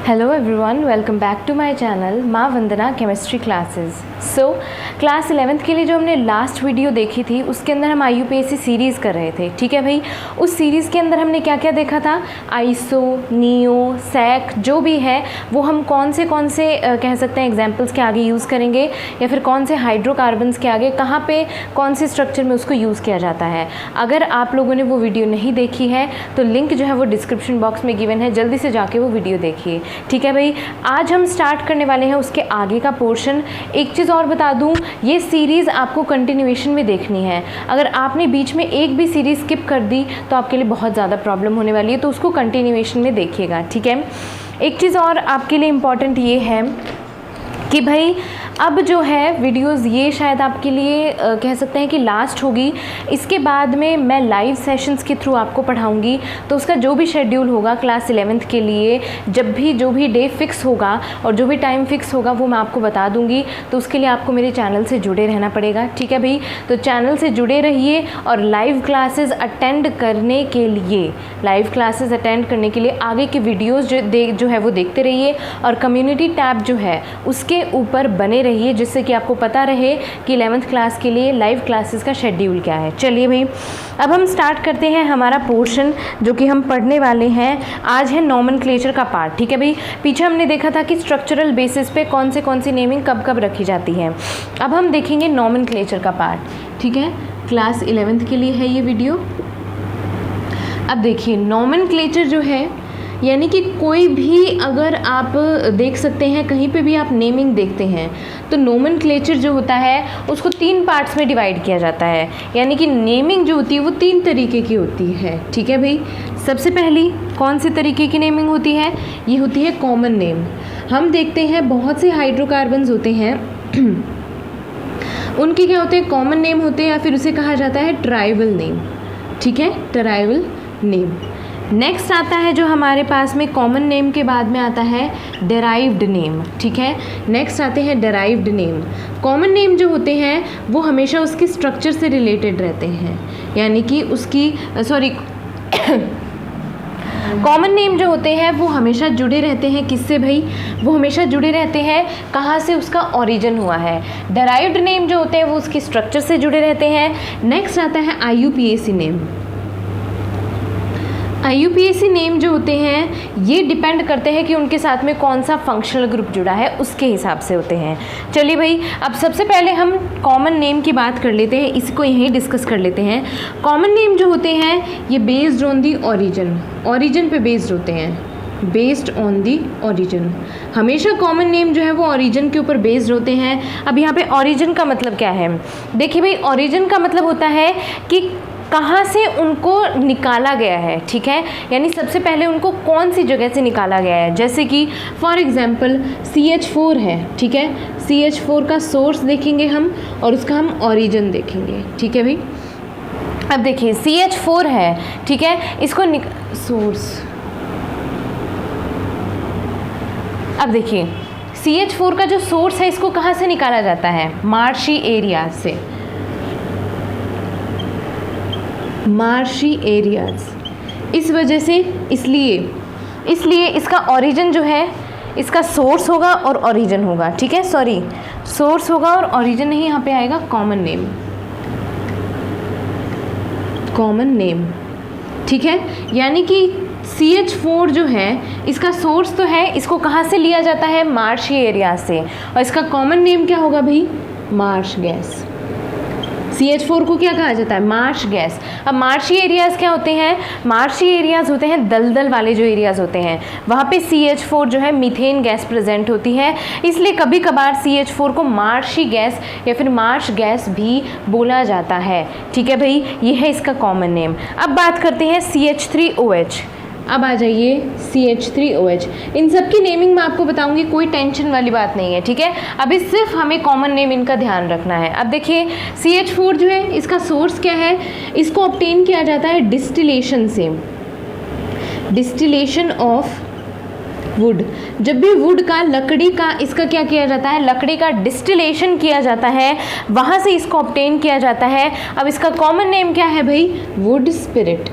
Hello everyone, welcome back to my channel माँ वंदना chemistry classes. Class 11th के लिए जो हमने लास्ट वीडियो देखी थी उसके अंदर हम IUPAC सीरीज़ कर रहे थे। ठीक है भाई, उस सीरीज़ के अंदर हमने क्या क्या देखा था, आइसो, नियो, सैक जो भी है वो हम कौन से कह सकते हैं एग्जाम्पल्स के आगे यूज़ करेंगे या फिर कौन से हाइड्रोकार्बन्स के आगे कहाँ पे कौन से स्ट्रक्चर में उसको यूज़ किया जाता है। अगर आप लोगों ने वो वीडियो नहीं देखी है तो लिंक जो है वो डिस्क्रिप्शन बॉक्स में गिवन है, जल्दी से जाके वो वीडियो देखिए। ठीक है भाई, आज हम स्टार्ट करने वाले हैं उसके आगे का पोर्शन। एक चीज़ और बता दूं, ये सीरीज़ आपको कंटिन्यूएशन में देखनी है। अगर आपने बीच में एक भी सीरीज़ स्किप कर दी तो आपके लिए बहुत ज़्यादा प्रॉब्लम होने वाली है, तो उसको कंटिन्यूएशन में देखिएगा। ठीक है, एक चीज़ और आपके लिए इम्पॉर्टेंट ये है कि भाई अब जो है वीडियोस ये शायद आपके लिए कह सकते हैं कि लास्ट होगी। इसके बाद में मैं लाइव सेशंस के थ्रू आपको पढ़ाऊंगी, तो उसका जो भी शेड्यूल होगा क्लास 11th के लिए, जब भी जो भी डे फिक्स होगा और जो भी टाइम फिक्स होगा वो मैं आपको बता दूंगी। तो उसके लिए आपको मेरे चैनल से जुड़े रहना पड़ेगा। ठीक है भाई, तो चैनल से जुड़े रहिए और लाइव क्लासेस अटेंड करने के लिए आगे के वीडियोज़ जो है वो देखते रहिए और कम्युनिटी टैब जो है उसके ऊपर बने रहिए, जिससे कि आपको पता रहे कि 11th क्लास के लिए लाइव क्लासेस का शेड्यूल क्या है। चलिए भाई, अब हम स्टार्ट करते हैं हमारा पोर्शन जो कि हम पढ़ने वाले हैं। आज है नॉमेनक्लेचर का पार्ट। ठीक है भाई, पीछे हमने देखा था कि स्ट्रक्चरल बेसिस पे कौन सी नेमिंग कब कब रखी जाती है। अब हम देखेंगे नॉमेनक्लेचर का पार्ट। ठीक है, क्लास 11th के लिए है ये वीडियो। अब देखिए, नॉमेनक्लेचर जो है यानी कि कोई भी अगर आप देख सकते हैं कहीं पे भी आप नेमिंग देखते हैं तो नोमेनक्लेचर जो होता है उसको 3 पार्ट्स में डिवाइड किया जाता है। यानी कि नेमिंग जो होती है वो 3 तरीके की होती है। ठीक है भाई, सबसे पहली कौन से तरीके की नेमिंग होती है, ये होती है कॉमन नेम। हम देखते हैं बहुत से हाइड्रोकार्बन्स होते हैं उनके क्या होते हैं, कॉमन नेम होते हैं या फिर उसे कहा जाता है ट्राइबल नेम। ठीक है, ट्राइबल नेम। नेक्स्ट आता है जो हमारे पास में कॉमन नेम के बाद में आता है डेराइव्ड नेम। ठीक है, नेक्स्ट आते हैं डेराइव्ड नेम। कॉमन नेम जो होते हैं वो हमेशा उसके स्ट्रक्चर से रिलेटेड रहते हैं, यानी कि कॉमन नेम जो होते हैं वो हमेशा जुड़े रहते हैं किससे भाई, वो हमेशा जुड़े रहते हैं कहाँ से उसका ओरिजिन हुआ है। डेराइव्ड नेम जो होते हैं वो उसके स्ट्रक्चर से जुड़े रहते हैं। नेक्स्ट आता है IUPAC नेम। IUPAC नेम जो होते हैं ये डिपेंड करते हैं कि उनके साथ में कौन सा फंक्शनल ग्रुप जुड़ा है, उसके हिसाब से होते हैं। चलिए भाई, अब सबसे पहले हम कॉमन नेम की बात कर लेते हैं, इसको यहीं डिस्कस कर लेते हैं। कॉमन नेम जो होते हैं ये बेस्ड ऑन दी ओरिजिन पे बेस्ड होते हैं, बेस्ड ऑन दी ओरिजिन। हमेशा कॉमन नेम जो है वो ओरिजिन के ऊपर बेस्ड होते हैं। अब यहाँ पे ओरिजिन का मतलब क्या है, देखिए भाई, ओरिजिन का मतलब होता है कि कहाँ से उनको निकाला गया है। ठीक है, यानी सबसे पहले उनको कौन सी जगह से निकाला गया है। जैसे कि फॉर एग्जांपल CH4 है। ठीक है, CH4 का सोर्स देखेंगे हम और उसका हम ओरिजिन देखेंगे। ठीक है भाई, अब देखिए CH4 है। ठीक है, इसको सोर्स, अब देखिए CH4 का जो सोर्स है इसको कहाँ से निकाला जाता है, मार्शी एरिया से, मार्शी एरियाज। इस वजह से इसलिए इसका ओरिजिन जो है, इसका सोर्स होगा और ओरिजिन होगा। ठीक है, सोर्स होगा और ओरिजिन नहीं, यहाँ पे आएगा कॉमन नेम। ठीक है, यानी कि CH4 जो है इसका सोर्स तो है, इसको कहाँ से लिया जाता है, मार्शी एरिया से, और इसका कॉमन नेम क्या होगा भाई, मार्श गैस। CH4 को क्या कहा जाता है, मार्श गैस। अब मार्शी एरियाज़ क्या होते हैं, मार्शी एरियाज़ होते हैं दलदल वाले जो एरियाज़ होते हैं, वहाँ पे CH4 जो है मीथेन गैस प्रेजेंट होती है, इसलिए कभी कभार CH4 को मार्शी गैस या फिर मार्श गैस भी बोला जाता है। ठीक है भाई, ये है इसका कॉमन नेम। अब बात करते हैं CH3OH। अब आ जाइए CH3OH। इन सब की नेमिंग मैं आपको बताऊंगी, कोई टेंशन वाली बात नहीं है। ठीक है, अभी सिर्फ हमें कॉमन नेम इनका ध्यान रखना है। अब देखिए CH4 जो है इसका सोर्स क्या है, इसको ऑब्टेन किया जाता है डिस्टिलेशन से, डिस्टिलेशन ऑफ वुड। जब भी वुड का, लकड़ी का, इसका क्या किया जाता है, लकड़ी का डिस्टिलेशन किया जाता है, वहाँ से इसको ऑब्टेन किया जाता है। अब इसका कॉमन नेम क्या है भाई, वुड स्पिरिट।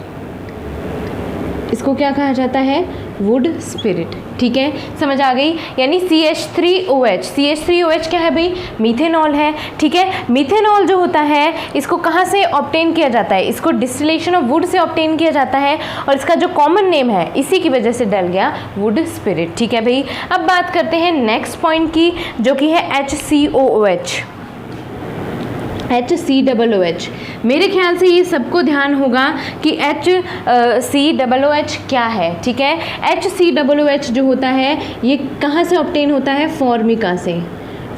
इसको क्या कहा जाता है, वुड स्पिरिट। ठीक है, समझ आ गई। यानी CH3OH, CH3OH क्या है भाई? मीथेनॉल है। ठीक है, मीथेनॉल जो होता है इसको कहाँ से ऑब्टेन किया जाता है? इसको distillation of would say obtain किया जाता है और इसका जो कॉमन नेम है इसी की वजह से डल गया वुड स्पिरिट। ठीक है भाई, अब बात करते हैं नेक्स्ट पॉइंट की, जो कि है HCOOH, HCOOH। मेरे ख्याल से ये सबको ध्यान होगा कि HCOOH क्या है। ठीक है, HCOOH जो होता है ये कहाँ से ऑब्टेन होता है? फॉर्मिका से।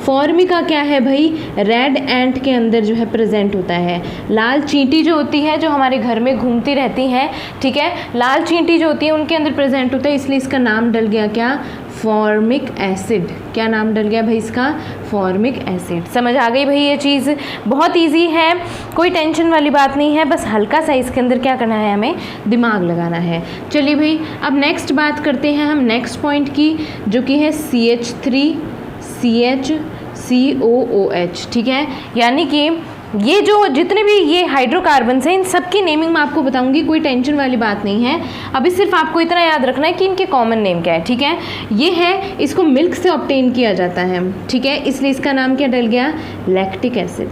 फॉर्मिका क्या है भाई? रेड एंट के अंदर जो है प्रेजेंट होता है। लाल चींटी जो होती है, जो हमारे घर में घूमती रहती हैं, ठीक है, लाल चींटी जो होती है उनके अंदर प्रेजेंट होता है, इसलिए इसका नाम डल गया क्या? Formic acid. क्या नाम डल गया भाई इसका? Formic acid. समझ आ गई भाई? ये चीज़ बहुत इजी है, कोई टेंशन वाली बात नहीं है, बस हल्का सा इसके अंदर क्या करना है, हमें दिमाग लगाना है। चलिए भाई, अब नेक्स्ट बात करते हैं हम नेक्स्ट पॉइंट की, जो कि है CH3CHCOOH। ठीक है, यानी कि ये जो जितने भी ये हाइड्रोकार्बन्स हैं इन सब की नेमिंग मैं आपको बताऊंगी, कोई टेंशन वाली बात नहीं है। अभी सिर्फ आपको इतना याद रखना है कि इनके कॉमन नेम क्या है। ठीक है, ये है, इसको मिल्क से ऑब्टेन किया जाता है। ठीक है, इसलिए इसका नाम क्या डल गया? Lactic acid.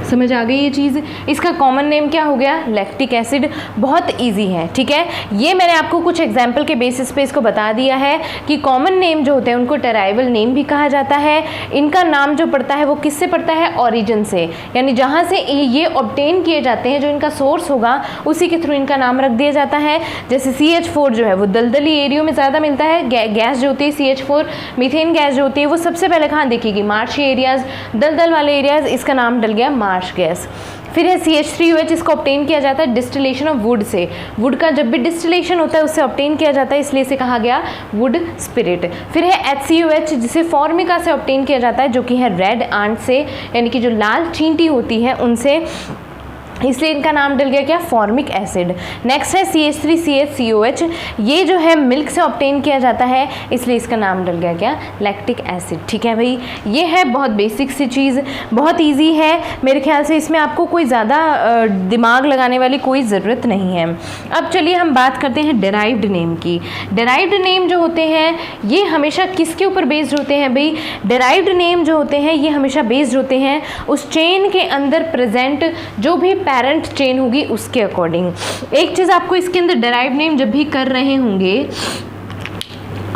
समझ आ गई ये चीज़? इसका कॉमन नेम क्या हो गया? Lactic acid. बहुत इजी है। ठीक है, ये मैंने आपको कुछ एग्जाम्पल के बेसिस पे इसको बता दिया है कि कॉमन नेम जो होते हैं उनको टेराइवल नेम भी कहा जाता है। इनका नाम जो पड़ता है वो किससे पड़ता है? ऑरिजिन से, यानी जहाँ से ये ऑब्टेन किए जाते हैं, जो इनका सोर्स होगा उसी के थ्रू इनका नाम रख दिया जाता है। जैसे CH4 जो है वो दलदली एरियो में ज़्यादा मिलता है। गैस जो होती है CH4, मीथेन गैस जो होती है वो सबसे पहले कहाँ दिखेगी? मार्शी एरियाज़, दलदल वाले एरियाज़, इसका नाम डल गया मार्श गैस। फिर है CH3OH, इसको ऑब्टेन किया जाता है distillation of would say. Would का जब भी डिस्टिलेशन होता है उससे ऑब्टेन किया जाता है, इसलिए इसे कहा गया वुड स्पिरिट। फिर है HCOH, जिसे फॉर्मिका से ऑब्टेन किया जाता है, जो कि है रेड आंट से, यानी कि जो लाल चींटी होती है उनसे, इसलिए इनका नाम डल गया क्या? Formic acid. नेक्स्ट है CH3CHCOH, ये जो है मिल्क से ऑब्टेन किया जाता है, इसलिए इसका नाम डल गया क्या? Lactic acid. ठीक है भाई, ये है बहुत बेसिक सी चीज़, बहुत इजी है। मेरे ख्याल से इसमें आपको कोई ज़्यादा दिमाग लगाने वाली कोई ज़रूरत नहीं है। अब चलिए हम बात करते हैं डेराइव्ड नेम की। डेराइव्ड नेम जो होते हैं ये हमेशा किसके ऊपर बेस्ड होते हैं भाई? डेराइव्ड नेम जो होते हैं ये हमेशा बेस्ड होते हैं उस चेन के अंदर प्रेजेंट जो भी पेरेंट चेन होगी उसके अकॉर्डिंग। एक चीज़ आपको इसके अंदर डेराइव्ड नेम जब भी कर रहे होंगे,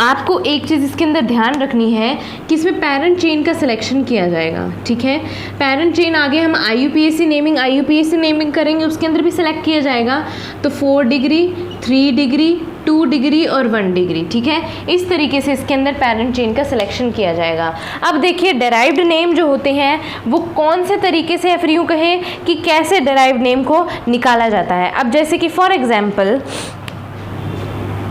आपको एक चीज़ इसके अंदर ध्यान रखनी है कि इसमें पेरेंट चेन का सिलेक्शन किया जाएगा। ठीक है, पेरेंट चेन आगे हम IUPAC नेमिंग करेंगे, उसके अंदर भी सिलेक्ट किया जाएगा। तो 4 डिग्री, 3 डिग्री, 2 डिग्री और 1 डिग्री। ठीक है, इस तरीके से इसके अंदर पेरेंट चेन का सिलेक्शन किया जाएगा। अब देखिए डेराइव्ड नेम जो होते हैं वो कौन से तरीके से, या फिर यूँ कहें कि कैसे डेराइव्ड नेम को निकाला जाता है। अब जैसे कि फॉर एग्जाम्पल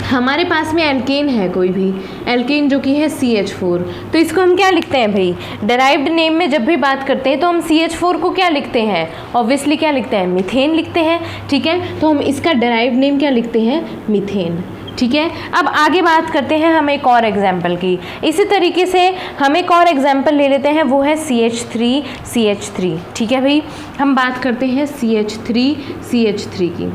हमारे पास में एल्केन है, कोई भी एल्केन जो कि है CH4, तो इसको हम क्या लिखते हैं भाई? डेराइव्ड नेम में जब भी बात करते हैं तो हम CH4 को क्या लिखते हैं? ऑब्वियसली क्या लिखते हैं? मीथेन लिखते हैं। ठीक है, तो हम इसका डेराइव्ड नेम क्या लिखते हैं? मीथेन। ठीक है, अब आगे बात करते हैं हम एक और एग्जाम्पल की। इसी तरीके से हम एक और एग्जाम्पल ले लेते हैं, वो है CH3CH3। ठीक है भाई, हम बात करते हैं CH3CH3 की।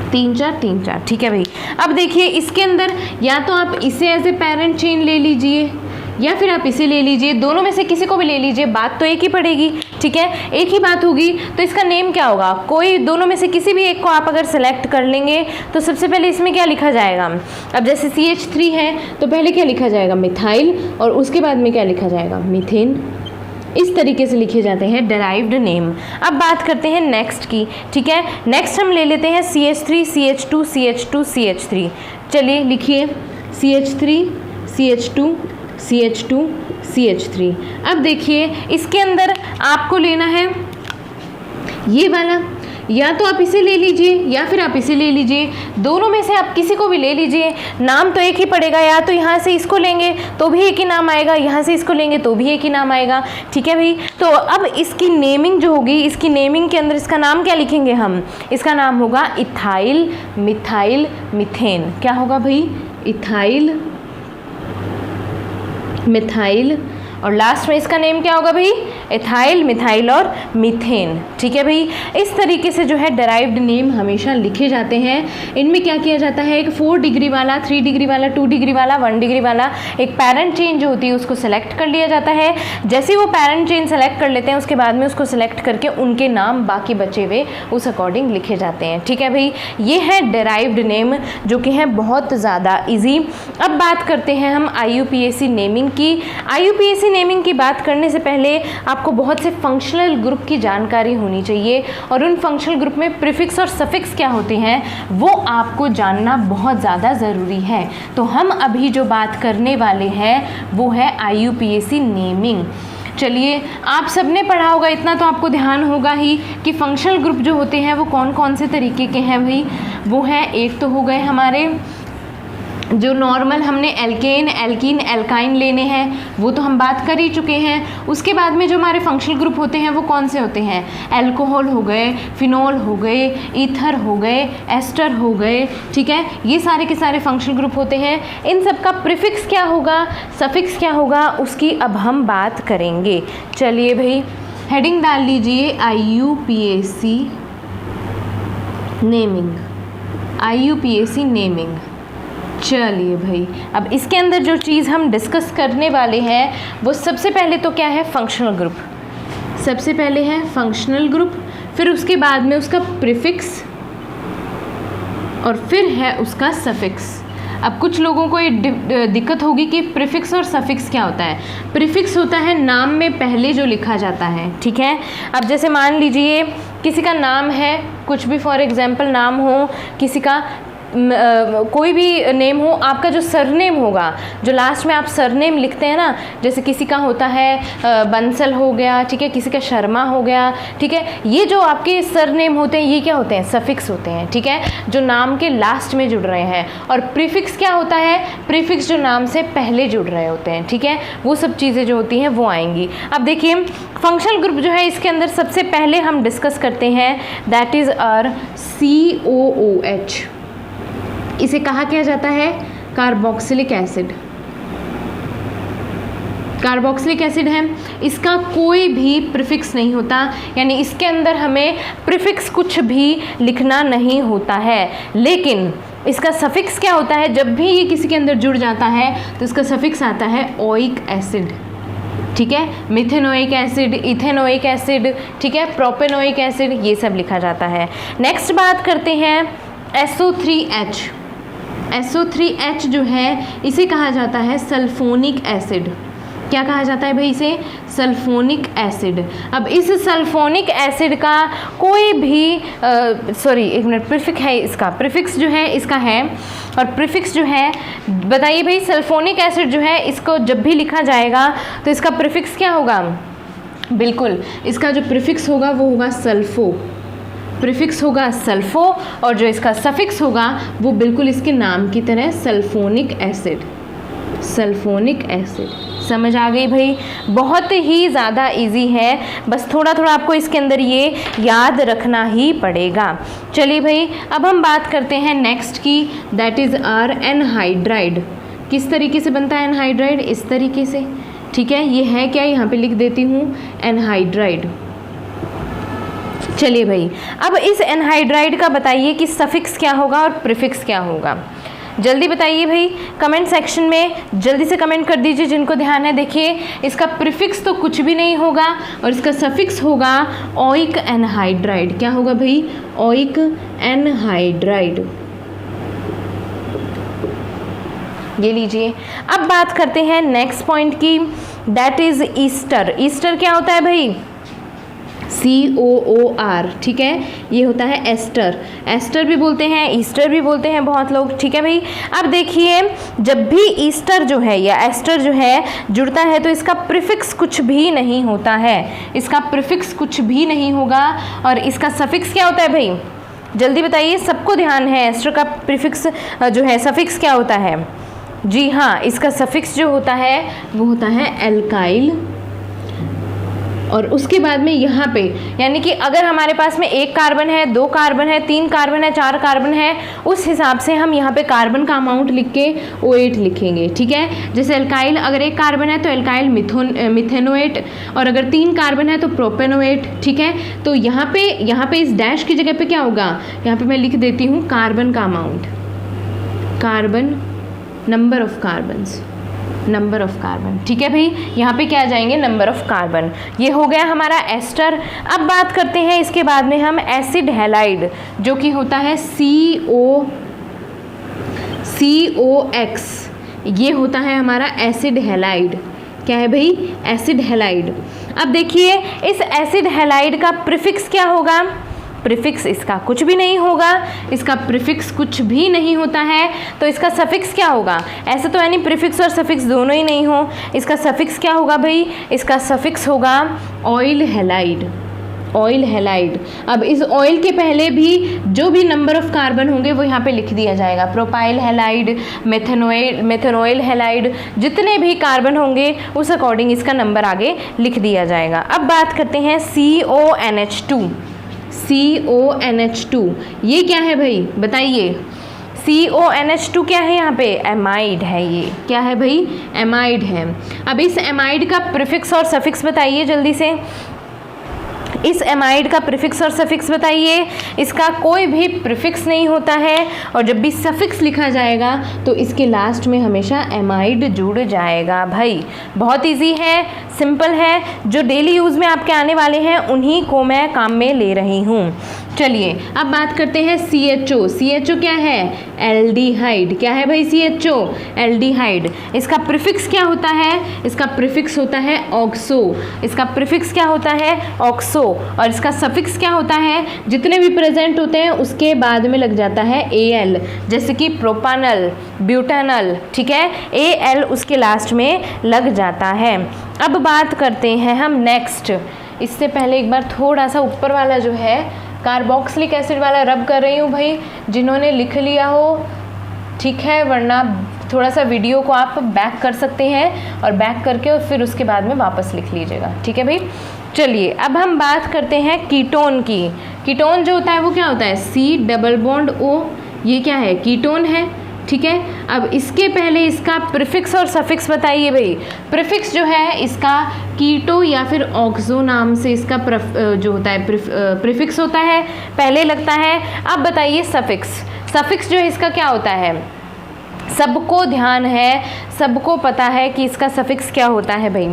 3 4। ठीक है भाई, अब देखिए इसके अंदर या तो आप इसे एज ए पेरेंट चेन ले लीजिए या फिर आप इसे ले लीजिए, दोनों में से किसी को भी ले लीजिए, बात तो एक ही पड़ेगी। ठीक है, एक ही बात होगी, तो इसका नेम क्या होगा? कोई दोनों में से किसी भी एक को आप अगर सेलेक्ट कर लेंगे तो सबसे पहले इसमें क्या लिखा जाएगा? अब जैसे CH3 है तो पहले क्या लिखा जाएगा? मिथाइल, और उसके बाद में क्या लिखा जाएगा? मीथेन। इस तरीके से लिखे जाते हैं डेराइव्ड नेम। अब बात करते हैं नेक्स्ट की। ठीक है, नेक्स्ट हम ले लेते हैं CH3 CH2 CH2 CH3। चलिए लिखिए CH3 CH2 CH2 CH3। अब देखिए इसके अंदर आपको लेना है ये वाला, या तो आप इसे ले लीजिए या फिर आप इसे ले लीजिए, दोनों में से आप किसी को भी ले लीजिए, नाम तो एक ही पड़ेगा। या तो यहाँ से इसको लेंगे तो भी एक ही नाम आएगा, यहाँ से इसको लेंगे तो भी एक ही नाम आएगा। ठीक है भाई, तो अब इसकी नेमिंग जो होगी, इसकी नेमिंग के अंदर इसका नाम क्या लिखेंगे हम? इसका नाम होगा इथाइल, मिथाइल, मीथेन। क्या होगा भाई? इथाइल, मिथाइल, और लास्ट में इसका नेम क्या होगा भाई? एथाइल, मिथाइल और मीथेन। ठीक है भाई, इस तरीके से जो है डेराइव्ड नेम हमेशा लिखे जाते हैं। इनमें क्या किया जाता है, एक 4 डिग्री वाला, 3 डिग्री वाला, 2 डिग्री वाला, 1 डिग्री वाला एक पैरेंट चेन जो होती है उसको सेलेक्ट कर लिया जाता है। जैसे ही वो पैरेंट चेन सेलेक्ट कर लेते हैं उसके बाद में उसको सेलेक्ट करके उनके नाम बाकी बचे हुए उस अकॉर्डिंग लिखे जाते हैं। ठीक है भाई, ये है डेराइव्ड नेम जो कि है बहुत ज़्यादा ईजी। अब बात करते हैं हम IUPAC नेमिंग की। IUPAC नेमिंग की बात करने से पहले आपको बहुत से फंक्शनल ग्रुप की जानकारी होनी चाहिए और उन फंक्शनल ग्रुप में प्रीफिक्स और सफिक्स क्या होते हैं वो आपको जानना बहुत ज़्यादा ज़रूरी है। तो हम अभी जो बात करने वाले हैं वो है IUPAC नेमिंग। चलिए, आप सबने पढ़ा होगा, इतना तो आपको ध्यान होगा ही कि फंक्शनल ग्रुप जो होते हैं वो कौन कौन से तरीके के हैं भाई। वो हैं, एक तो हो गए हमारे जो नॉर्मल हमने एल्केन, एल्कीन, एल्काइन लेने हैं, वो तो हम बात कर ही चुके हैं। उसके बाद में जो हमारे फंक्शनल ग्रुप होते हैं वो कौन से होते हैं, अल्कोहल हो गए, फिनोल हो गए, ईथर हो गए, एस्टर हो गए। ठीक है, ये सारे के सारे फंक्शनल ग्रुप होते हैं। इन सब का प्रीफिक्स क्या होगा, सफिक्स क्या होगा, उसकी अब हम बात करेंगे। चलिए भाई, हेडिंग डाल लीजिए IUPAC नेमिंग, IUPAC नेमिंग। चलिए भाई, अब इसके अंदर जो चीज़ हम डिस्कस करने वाले हैं वो सबसे पहले तो क्या है, फंक्शनल ग्रुप। सबसे पहले है फंक्शनल ग्रुप, फिर उसके बाद में उसका प्रीफिक्स और फिर है उसका सफिक्स। अब कुछ लोगों को ये दिक्कत होगी कि प्रीफिक्स और सफिक्स क्या होता है। प्रीफिक्स होता है नाम में पहले जो लिखा जाता है। ठीक है, अब जैसे मान लीजिए किसी का नाम है, कुछ भी फॉर एग्जांपल नाम हो किसी का, कोई भी नेम हो, आपका जो सरनेम होगा, जो लास्ट में आप सरनेम लिखते हैं ना, जैसे किसी का होता है बंसल हो गया, ठीक है, किसी का शर्मा हो गया। ठीक है, ये जो आपके सरनेम होते हैं ये क्या होते हैं, सफिक्स होते हैं। ठीक है, जो नाम के लास्ट में जुड़ रहे हैं। और प्रीफिक्स क्या होता है, प्रीफिक्स जो नाम से पहले जुड़ रहे होते हैं। ठीक है, वो सब चीज़ें जो होती हैं वो आएंगी। अब देखिए, फंक्शनल ग्रुप जो है इसके अंदर सबसे पहले हम डिस्कस करते हैं, दैट इज़ आर COOH। इसे कहा क्या जाता है, कार्बोक्सिलिक एसिड। कार्बोक्सिलिक एसिड है, इसका कोई भी प्रीफिक्स नहीं होता, यानी इसके अंदर हमें प्रीफिक्स कुछ भी लिखना नहीं होता है। लेकिन इसका सफिक्स क्या होता है, जब भी ये किसी के अंदर जुड़ जाता है तो इसका सफिक्स आता है ओइक एसिड। ठीक है, मिथेनोइक एसिड, इथेनोइक एसिड, ठीक है, प्रोपेनोइक एसिड, ये सब लिखा जाता है। नेक्स्ट बात करते हैं SO3H। SO3H जो है इसे कहा जाता है सल्फोनिक एसिड। क्या कहा जाता है भाई इसे, सल्फोनिक एसिड। अब इस सल्फोनिक एसिड का कोई भी एक मिनट, प्रीफिक्स है इसका, प्रीफिक्स जो है इसका है, और प्रीफिक्स जो है बताइए भाई, सल्फोनिक एसिड जो है इसको जब भी लिखा जाएगा तो इसका प्रीफिक्स क्या होगा, बिल्कुल इसका जो प्रीफिक्स होगा वो होगा सल्फो। प्रीफिक्स होगा सल्फो और जो इसका सफिक्स होगा वो बिल्कुल इसके नाम की तरह सल्फोनिक एसिड। सल्फोनिक एसिड, समझ आ गई भाई, बहुत ही ज़्यादा इजी है, बस थोड़ा थोड़ा आपको इसके अंदर ये याद रखना ही पड़ेगा। चलिए भाई, अब हम बात करते हैं नेक्स्ट की, दैट इज़ आर एनहाइड्राइड। किस तरीके से बनता है एनहाइड्राइड, इस तरीके से। ठीक है, ये है क्या, यहाँ पे लिख देती हूँ एनहाइड्राइड। चलिए भाई, अब इस एनहाइड्राइड का बताइए कि सफिक्स क्या होगा और प्रीफिक्स क्या होगा, जल्दी बताइए भाई, कमेंट सेक्शन में जल्दी से कमेंट कर दीजिए जिनको ध्यान है। देखिए, इसका प्रीफिक्स तो कुछ भी नहीं होगा और इसका सफिक्स होगा ओइक एनहाइड्राइड। क्या होगा भाई, ओइक एनहाइड्राइड। ये लीजिए। अब बात करते हैं नेक्स्ट पॉइंट की, दैट इज ईस्टर। ईस्टर क्या होता है भाई, COOR। ठीक है, ये होता है एस्टर। एस्टर भी बोलते हैं, ईस्टर भी बोलते हैं बहुत लोग। ठीक है भाई, अब देखिए, जब भी ईस्टर जो है या एस्टर जो है जुड़ता है तो इसका प्रीफिक्स कुछ भी नहीं होता है, इसका प्रीफिक्स कुछ भी नहीं होगा। और इसका सफिक्स क्या होता है भाई, जल्दी बताइए, सबको ध्यान है, एस्टर का प्रीफिक्स जो है सफिक्स क्या होता है। जी हाँ, इसका सफिक्स जो होता है वो होता है एल्काइल और उसके बाद में यहाँ पे यानी कि अगर हमारे पास में 1 कार्बन है, 2 कार्बन है, 3 कार्बन है, 4 कार्बन है, उस हिसाब से हम यहाँ पे कार्बन का अमाउंट लिख के O8 लिखेंगे, ठीक है। जैसे एल्काइल अगर 1 कार्बन है तो एल्काइल मिथेनोएट, और अगर 3 कार्बन है तो प्रोपेनोएट, ठीक है। तो यहाँ पे इस डैश की जगह पे क्या होगा, यहाँ पे मैं लिख देती हूँ कार्बन का amount, carbon number of carbon, ठीक है भाई। यहाँ पे क्या आ जाएंगे, नंबर ऑफ कार्बन। ये हो गया हमारा एस्टर। अब बात करते हैं इसके बाद में हम एसिड हैलाइड, जो कि होता है COX, ये होता है हमारा एसिड हैलाइड। क्या है भाई, एसिड हैलाइड। अब देखिए इस एसिड हैलाइड का प्रीफिक्स क्या होगा, प्रीफिक्स इसका कुछ भी नहीं होगा, इसका प्रीफिक्स कुछ भी नहीं होता है, तो इसका सफिक्स क्या होगा। ऐसा तो यानी प्रीफिक्स और सफिक्स दोनों ही नहीं हो, इसका सफिक्स क्या होगा भाई, इसका सफिक्स होगा ऑयल हैलाइड, ऑयल हैलाइड। अब इस ऑयल के पहले भी जो भी नंबर ऑफ कार्बन होंगे वो यहाँ पे लिख दिया जाएगा, प्रोपाइल हैलाइड, मेथेनोइल हैलाइड, जितने भी कार्बन होंगे उस अकॉर्डिंग इसका नंबर आगे लिख दिया जाएगा। अब बात करते हैं CONH2, ये क्या है भाई बताइए। CONH2 क्या है, यहाँ पे एमाइड है, ये क्या है भाई, एमाइड है। अब इस एमाइड का प्रीफिक्स और सफिक्स बताइए जल्दी से, इस एमाइड का प्रीफिक्स और सफिक्स बताइए। इसका कोई भी प्रीफिक्स नहीं होता है, और जब भी सफिक्स लिखा जाएगा तो इसके लास्ट में हमेशा एमाइड जुड़ जाएगा भाई। बहुत इजी है, सिंपल है, जो डेली यूज़ में आपके आने वाले हैं उन्हीं को मैं काम में ले रही हूँ। चलिए अब बात करते हैं CHO क्या है, एल्डिहाइड। क्या है भाई CHO, एल्डिहाइड। इसका प्रीफिक्स क्या होता है, इसका प्रीफिक्स होता है ऑक्सो, इसका प्रीफिक्स क्या होता है, ऑक्सो, और इसका सफिक्स क्या होता है, जितने भी प्रेजेंट होते हैं उसके बाद में लग जाता है AL, जैसे कि प्रोपानल, ब्यूटानल, ठीक है, AL उसके लास्ट में लग जाता है। अब बात करते हैं हम नेक्स्ट, इससे पहले एक बार थोड़ा सा ऊपर वाला जो है कार्बोक्सिलिक एसिड वाला रब कर रही हूँ भाई, जिन्होंने लिख लिया हो ठीक है, वरना थोड़ा सा वीडियो को आप बैक कर सकते हैं और बैक करके और फिर उसके बाद में वापस लिख लीजिएगा, ठीक है भाई। चलिए अब हम बात करते हैं कीटोन की। कीटोन जो होता है वो क्या होता है, C≡O, ये क्या है, कीटोन है, ठीक है। अब इसके पहले इसका प्रीफिक्स और सफिक्स बताइए भाई। प्रीफिक्स जो है इसका कीटो या फिर ऑक्सो नाम से इसका जो होता है प्रीफिक्स होता है, पहले लगता है। अब बताइए सफिक्स, सफिक्स जो है इसका क्या होता है, सबको ध्यान है, सबको पता है कि इसका सफिक्स क्या होता है भाई।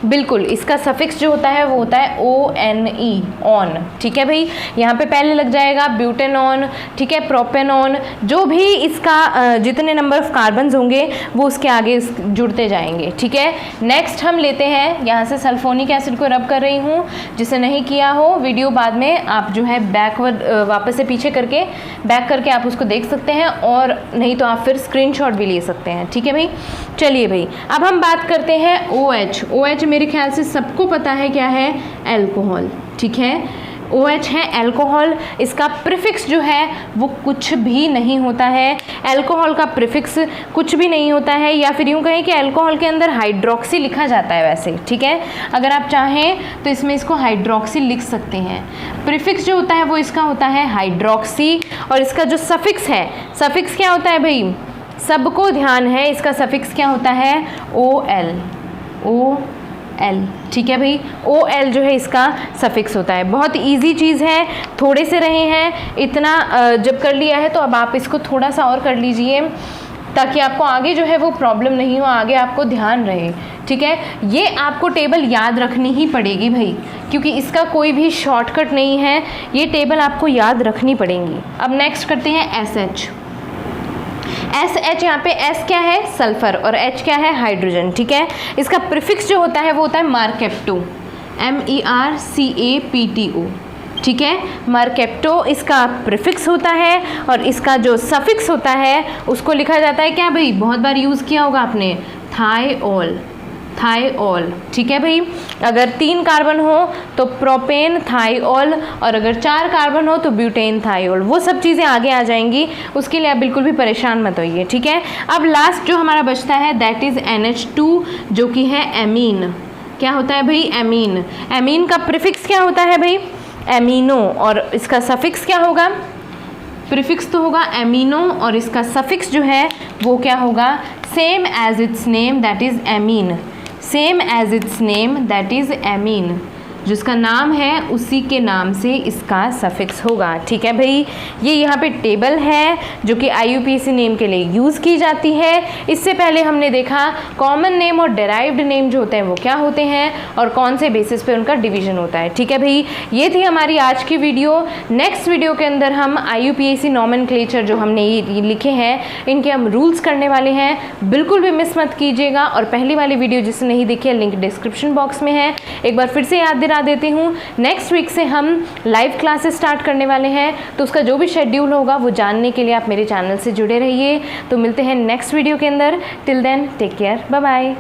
बिल्कुल, इसका सफिक्स जो होता है वो होता है ONE, ऑन, ठीक है भाई। यहाँ पे पहले लग जाएगा ब्यूटेनॉन, ठीक है, प्रोपेनॉन, जो भी इसका जितने नंबर ऑफ कार्बन्स होंगे वो उसके आगे जुड़ते जाएंगे, ठीक है। नेक्स्ट हम लेते हैं, यहाँ से सल्फोनिक एसिड को रब कर रही हूँ, जिसे नहीं किया हो वीडियो बाद में आप जो है बैकवर्ड वापस से पीछे करके बैक करके आप उसको देख सकते हैं, और नहीं तो आप फिर स्क्रीनशॉट भी ले सकते हैं, ठीक है भाई। चलिए भाई अब हम बात करते हैं OH। OH मेरे ख्याल से सबको पता है क्या है, एल्कोहल, ठीक है। OH है एल्कोहल, इसका प्रीफिक्स जो है वो कुछ भी नहीं होता है, एल्कोहल का प्रीफिक्स कुछ भी नहीं होता है, या फिर यूँ कहें कि एल्कोहल के अंदर हाइड्रोक्सी लिखा जाता है वैसे, ठीक है। अगर आप चाहें तो इसमें इसको हाइड्रोक्सी लिख सकते हैं। प्रीफिक्स जो होता है वो इसका होता है हाइड्रोक्सी, और इसका जो सफिक्स है, सफिक्स क्या होता है भाई, सबको ध्यान है, इसका सफिक्स क्या होता है, OL, ठीक है भाई। OL जो है इसका सफिक्स होता है। बहुत इजी चीज़ है, थोड़े से रहे हैं, इतना जब कर लिया है तो अब आप इसको थोड़ा सा और कर लीजिए, ताकि आपको आगे जो है वो प्रॉब्लम नहीं हो, आगे आपको ध्यान रहे, ठीक है। ये आपको टेबल याद रखनी ही पड़ेगी भाई, क्योंकि इसका कोई भी शॉर्टकट नहीं है, ये टेबल आपको याद रखनी पड़ेंगी। अब नेक्स्ट करते हैं SH। यहाँ पे S क्या है, सल्फर, और H क्या है, हाइड्रोजन, ठीक है। इसका प्रीफिक्स जो होता है वो होता है मार्केप्टो, MERCAPTO, ठीक है। मार्केप्टो इसका प्रीफिक्स होता है, और इसका जो सफिक्स होता है उसको लिखा जाता है क्या भाई, बहुत बार यूज़ किया होगा आपने, थाइओल, ठीक है भाई। अगर 3 कार्बन हो तो प्रोपेन थाइओल, और अगर 4 कार्बन हो तो ब्यूटेन थाइओल, वो सब चीज़ें आगे आ जाएंगी, उसके लिए आप बिल्कुल भी परेशान मत होइए, ठीक है। अब लास्ट जो हमारा बचता है दैट इज़ NH2, जो कि है एमीन, क्या होता है भाई, एमीन। एमीन का प्रीफिक्स क्या होता है भाई, एमिनो, और इसका सफिक्स क्या होगा, प्रीफिक्स तो होगा एमिनो और इसका सफिक्स जो है वो क्या होगा, same as its name that is amine, same as its name that is amine, जिसका नाम है उसी के नाम से इसका सफिक्स होगा। ठीक है भाई, ये यहाँ पे टेबल है जो कि IUPAC नेम के लिए यूज़ की जाती है। इससे पहले हमने देखा कॉमन नेम और डेराइव्ड नेम जो होते हैं वो क्या होते हैं और कौन से बेसिस पे उनका डिवीजन होता है। ठीक है भाई, ये थी हमारी आज की वीडियो। नेक्स्ट वीडियो के अंदर हम IUPAC नॉमेनक्लेचर जो हमने ये लिखे हैं इनके हम रूल्स करने वाले हैं, बिल्कुल भी मिस मत कीजिएगा। और पहली वाली वीडियो जिसने नहीं देखी है लिंक डिस्क्रिप्शन बॉक्स में है, एक बार फिर से याद दिला देती हूँ। नेक्स्ट वीक से हम लाइव क्लासेस स्टार्ट करने वाले हैं, तो उसका जो भी शेड्यूल होगा वो जानने के लिए आप मेरे चैनल से जुड़े रहिए। तो मिलते हैं नेक्स्ट वीडियो के अंदर। Till then take care, bye bye.